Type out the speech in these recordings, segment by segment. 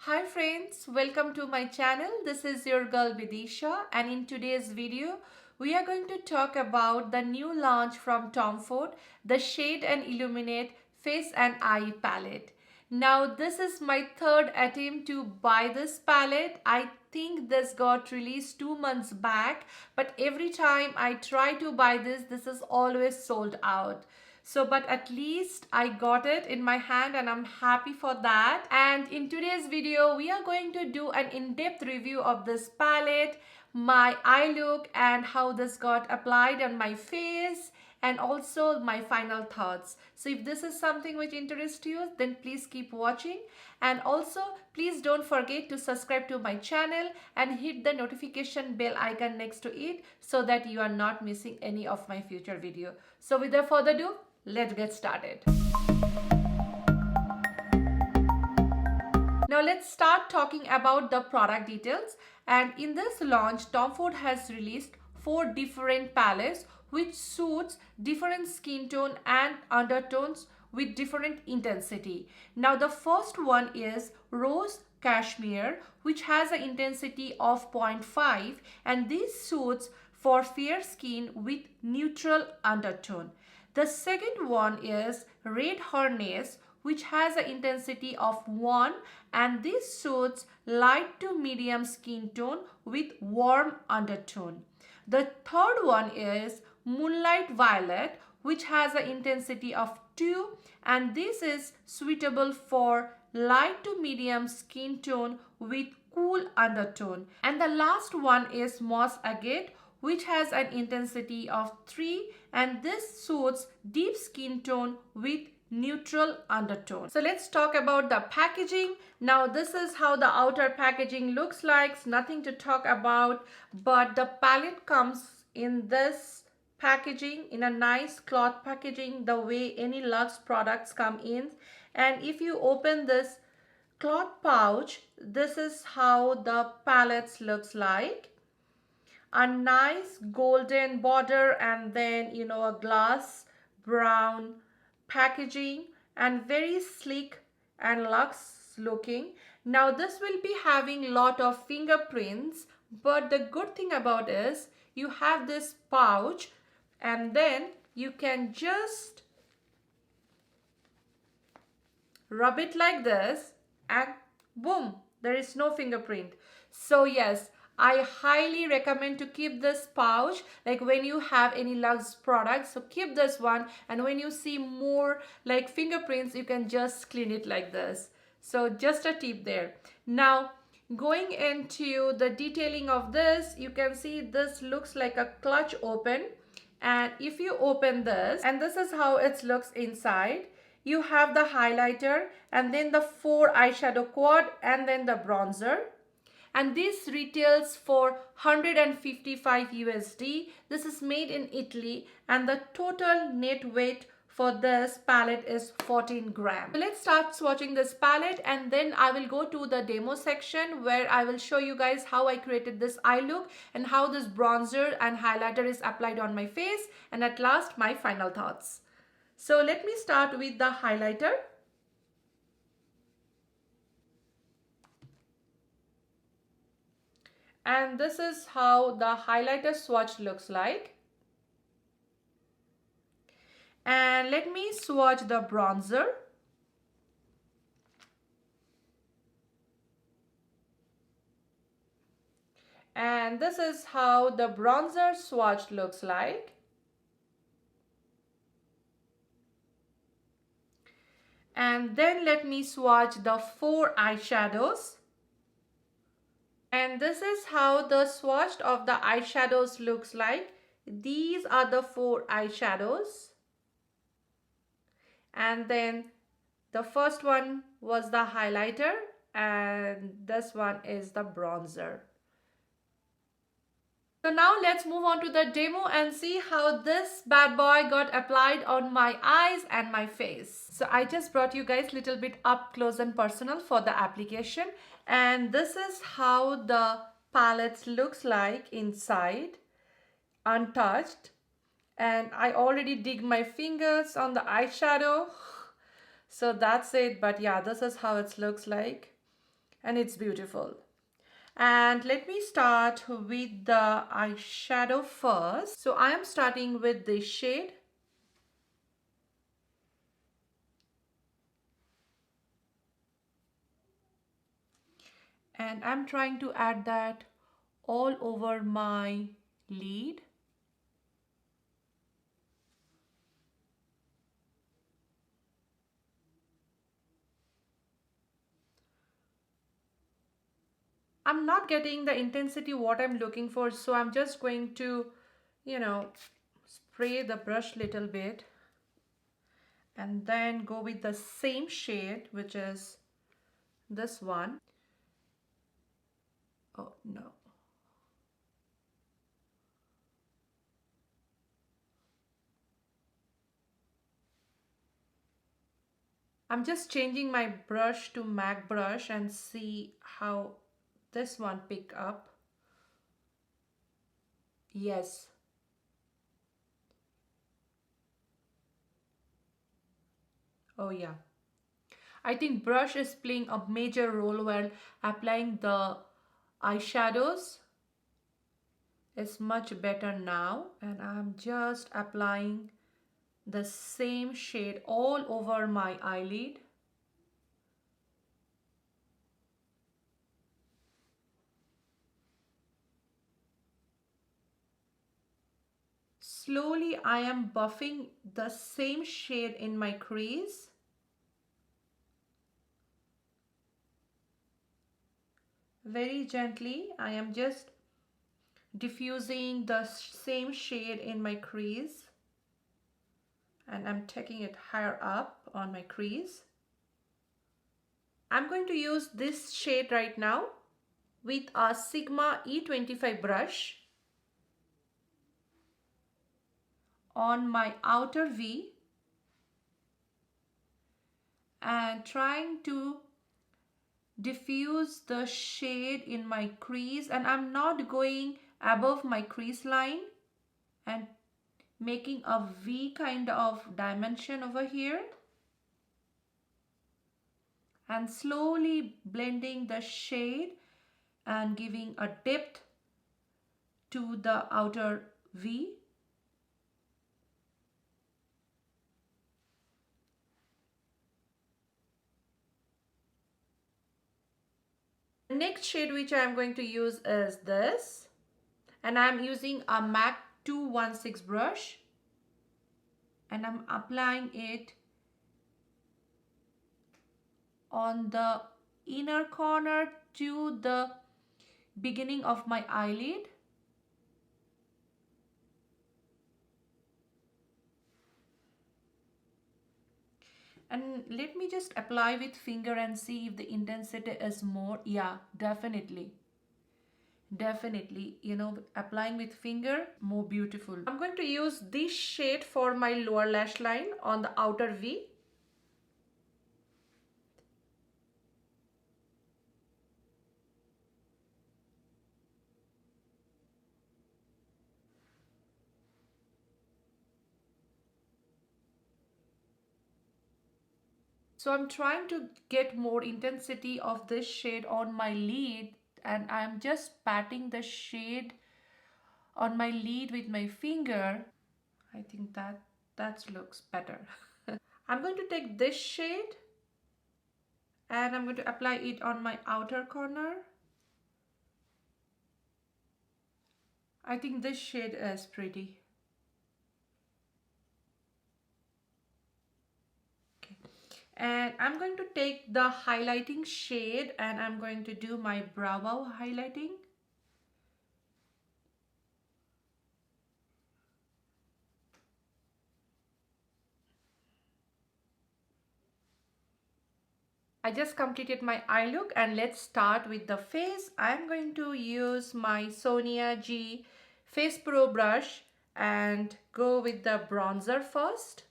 Hi friends, welcome to my channel. This is your girl Bidisha, and in today's video we are going to talk about the new launch from Tom Ford, the Shade and Illuminate Face and Eye Palette. Now this is my third attempt to buy this palette. I think this got released 2 months back, but every time I try to buy this is always sold out. But at least I got it in my hand and I'm happy for that. And in today's video, we are going to do an in-depth review of this palette, my eye look and how this got applied on my face, and also my final thoughts. So if this is something which interests you, then please keep watching. And also please don't forget to subscribe to my channel and hit the notification bell icon next to it so that you are not missing any of my future video. So without further ado, let's get started. Now let's start talking about the product details. And in this launch, Tom Ford has released 4 different palettes which suits different skin tone and undertones with different intensity. Now the first one is Rose Cashmere, which has an intensity of 0.5, and this suits for fair skin with neutral undertone. The second one is Red Harness, which has an intensity of 1, and this suits light to medium skin tone with warm undertone. The third one is Moonlight Violet, which has an intensity of 2, and this is suitable for light to medium skin tone with cool undertone. And the last one is Moss Agate, which has an intensity of 3, and this suits deep skin tone with neutral undertone. So let's talk about the packaging. Now this is how the outer packaging looks like. Nothing to talk about, but the palette comes in this packaging, in a nice cloth packaging, the way any Luxe products come in. And if you open this cloth pouch, this is how the palette looks like. A nice golden border, and then a glass brown packaging, and very sleek and luxe looking. Now this will be having lot of fingerprints, but the good thing about is you have this pouch and then you can just rub it like this and boom, there is no fingerprint. So yes, I highly recommend to keep this pouch, like when you have any Luxe products. So keep this one, and when you see more like fingerprints, you can just clean it like this. So just a tip there. Now going into the detailing of this, you can see this looks like a clutch open, and if you open this, and this is how it looks inside. You have the highlighter, and then the 4 eyeshadow quad, and then the bronzer. And this retails for 155 USD. This is made in Italy, and the total net weight for this palette is 14 grams. So let's start swatching this palette, and then I will go to the demo section where I will show you guys how I created this eye look and how this bronzer and highlighter is applied on my face, and at last my final thoughts. So let me start with the highlighter. And this is how the highlighter swatch looks like. And let me swatch the bronzer. And this is how the bronzer swatch looks like. And then let me swatch the 4 eyeshadows. And this is how the swatch of the eyeshadows looks like. These are the 4 eyeshadows. And then the first one was the highlighter, and this one is the bronzer. So now let's move on to the demo and see how this bad boy got applied on my eyes and my face. So I just brought you guys a little bit up close and personal for the application. And this is how the palette looks like inside, untouched. And I already dig my fingers on the eyeshadow. So that's it. But yeah, this is how it looks like. and it's beautiful. And let me start with the eyeshadow first. So I am starting with this shade. And I'm trying to add that all over my lid. I'm not getting the intensity what I'm looking for, so I'm just going to, you know, spray the brush little bit and then go with the same shade, which is this one. Oh no. I'm just changing my brush to MAC brush and see how this one pick up. Yes. Oh yeah. I think brush is playing a major role while applying the eyeshadows. It's much better now, and I'm just applying the same shade all over my eyelid. Slowly I am buffing the same shade in my crease. Very gently I am just diffusing the same shade in my crease, and I'm taking it higher up on my crease. I'm going to use this shade right now with a Sigma E25 brush on my outer V and trying to diffuse the shade in my crease, and I'm not going above my crease line and making a V kind of dimension over here, and slowly blending the shade and giving a depth to the outer V. The next shade which I am going to use is this, and I am using a MAC 216 brush, and I'm applying it on the inner corner to the beginning of my eyelid. And let me just apply with finger and see if the intensity is more. Yeah, definitely. Definitely, applying with finger, more beautiful. I'm going to use this shade for my lower lash line on the outer V. So I'm trying to get more intensity of this shade on my lid, and I'm just patting the shade on my lid with my finger. I think that looks better. I'm going to take this shade and I'm going to apply it on my outer corner. I think this shade is pretty. Okay. And I'm going to take the highlighting shade and I'm going to do my brow highlighting. I just completed my eye look, and let's start with the face. I'm going to use my Sonia G Face Pro brush and go with the bronzer first.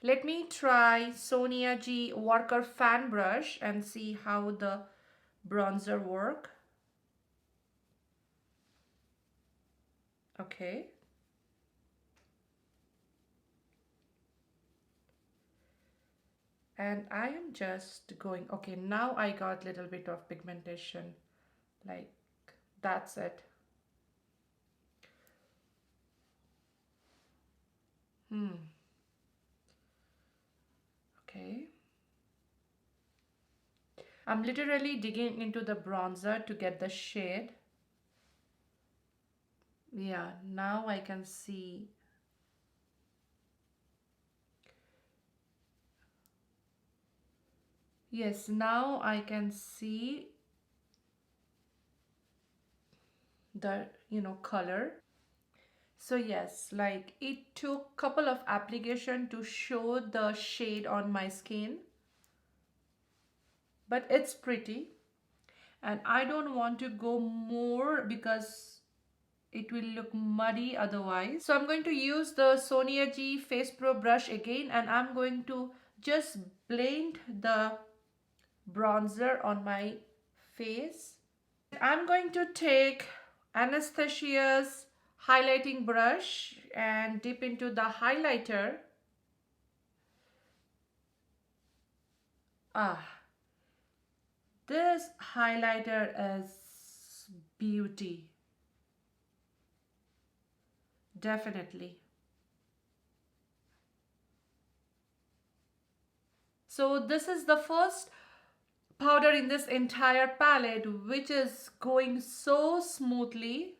Let me try Sonia G Worker Fan Brush and see how the bronzer work. Okay. And I am just going, okay, now I got little bit of pigmentation. Like, that's it. Okay. I'm literally digging into the bronzer to get the shade. Yeah, now I can see. Yes, now I can see the, color. So yes, like it took couple of application to show the shade on my skin, but it's pretty. And I don't want to go more because it will look muddy otherwise. So I'm going to use the Sonia G Face Pro brush again, and I'm going to just blend the bronzer on my face. I'm going to take Anastasia's highlighting brush and dip into the highlighter. Ah, this highlighter is beauty. Definitely. So this is the first powder in this entire palette which is going so smoothly.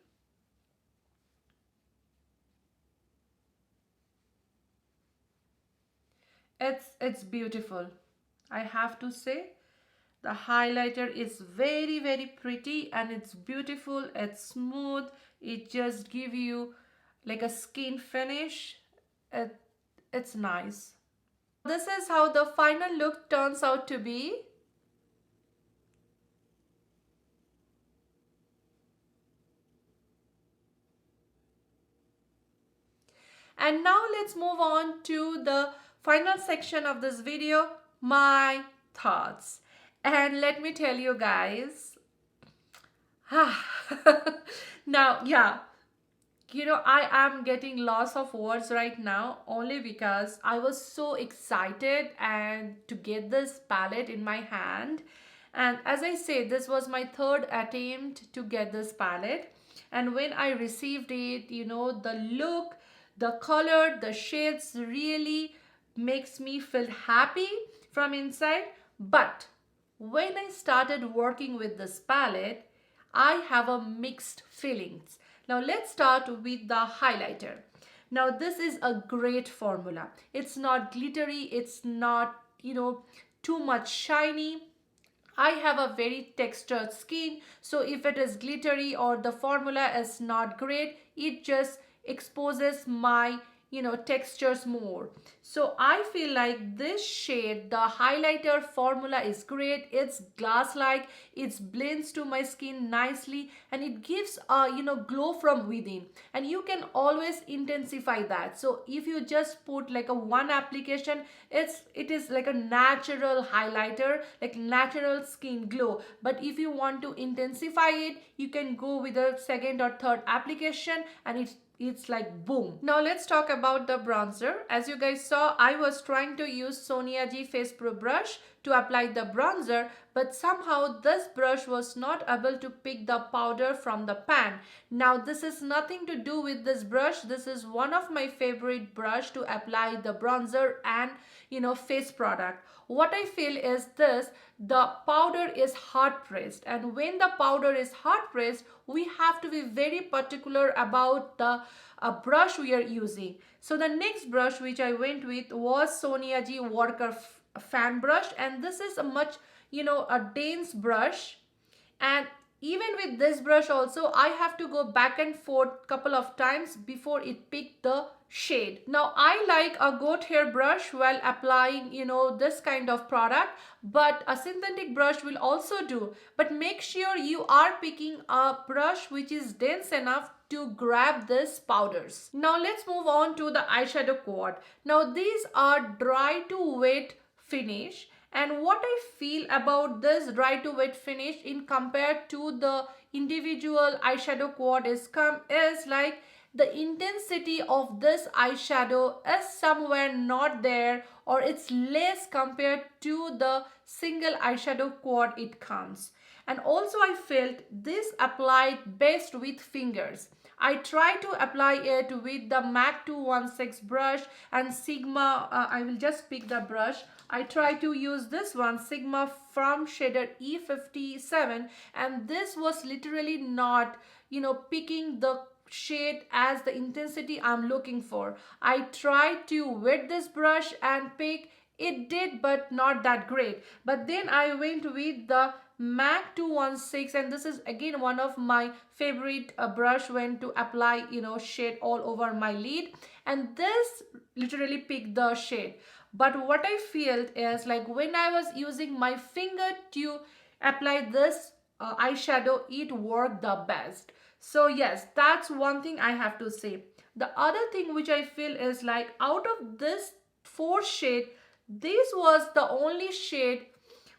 It's beautiful. I have to say the highlighter is very very pretty and it's beautiful, it's smooth, it just give you like a skin finish. It's nice. This is how the final look turns out to be. And now let's move on to the final section of this video, my thoughts. And let me tell you guys, now, yeah, I am getting lots of words right now only because I was so excited and to get this palette in my hand. And as I said, this was my third attempt to get this palette. And when I received it, the look, the color, the shades really makes me feel happy from inside. But when I started working with this palette, I have a mixed feelings. Now let's start with the highlighter. Now this is a great formula. It's not glittery, it's not, too much shiny. I have a very textured skin, so if it is glittery or the formula is not great, it just exposes my textures more. So I feel like this shade, the highlighter formula is great. It's glass like, it blends to my skin nicely and it gives a glow from within, and you can always intensify that. So if you just put like a one application, it is like a natural highlighter, like natural skin glow. But if you want to intensify it, you can go with a second or third application and it's like boom. Now let's talk about the bronzer. As you guys saw, I was trying to use Sonia G Face Pro brush to apply the bronzer, but somehow this brush was not able to pick the powder from the pan. Now this is nothing to do with this brush. This is one of my favorite brush to apply the bronzer and face product. What I feel is this, the powder is hard pressed, and when the powder is hard pressed, we have to be very particular about the brush we are using. So the next brush which I went with was Sonia G Worker fan brush, and this is a much a dense brush. And even with this brush also, I have to go back and forth couple of times before it picked the shade. Now I like a goat hair brush while applying this kind of product, but a synthetic brush will also do. But make sure you are picking a brush which is dense enough to grab this powders. Now let's move on to the eyeshadow quad. Now these are dry to wet finish, and what I feel about this dry to wet finish in compared to the individual eyeshadow quad is like the intensity of this eyeshadow is somewhere not there, or it's less compared to the single eyeshadow quad it comes. And also I felt this applied best with fingers. I try to apply it with the MAC 216 brush and Sigma. I will just pick the brush. I try to use this one, Sigma from shader E57, and this was literally not, picking the shade as the intensity I'm looking for. I tried to wet this brush and pick. It did, but not that great. But then I went with the MAC 216, and this is again one of my favorite brush when to apply shade all over my lid, and this literally picked the shade. But what I feel is like when I was using my finger to apply this eyeshadow, it worked the best. So yes, that's one thing I have to say. The other thing which I feel is like out of this 4 shade, this was the only shade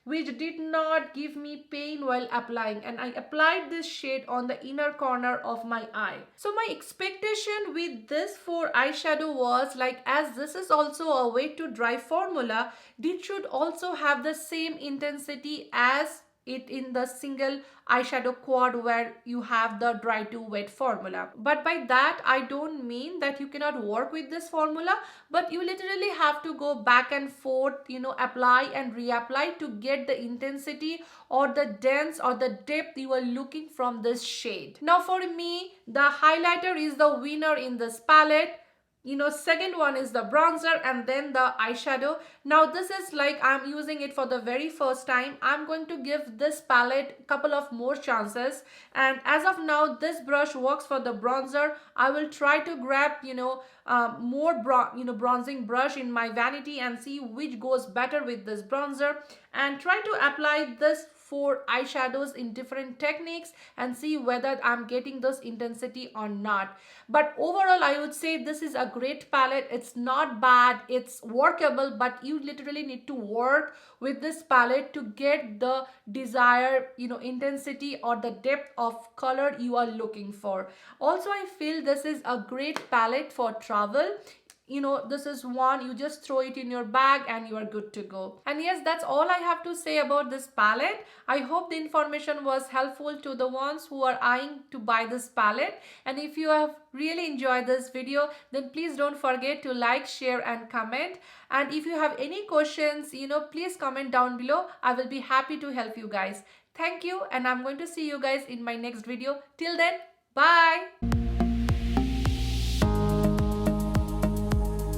which did not give me pain while applying, and I applied this shade on the inner corner of my eye. So my expectation with this 4 eyeshadow was like, as this is also a wet to dry formula, it should also have the same intensity as it in the single eyeshadow quad where you have the dry to wet formula. But by that I don't mean that you cannot work with this formula, but you literally have to go back and forth, apply and reapply to get the intensity or the dense or the depth you are looking from this shade. Now for me, the highlighter is the winner in this palette. Second one is the bronzer, and then the eyeshadow. Now this is like I'm using it for the very first time. I'm going to give this palette a couple of more chances, and as of now this brush works for the bronzer. I will try to grab more bronzing brush in my vanity and see which goes better with this bronzer, and try to apply this 4 eyeshadows in different techniques and see whether I'm getting this intensity or not. But overall I would say this is a great palette. It's not bad, it's workable, but you literally need to work with this palette to get the desired intensity or the depth of color you are looking for. Also I feel this is a great palette for travel. This is one you just throw it in your bag and you are good to go. And yes, that's all I have to say about this palette. I hope the information was helpful to the ones who are eyeing to buy this palette. And if you have really enjoyed this video, then please don't forget to like, share and comment. And if you have any questions, please comment down below. I will be happy to help you guys. Thank you, and I'm going to see you guys in my next video. Till then, bye.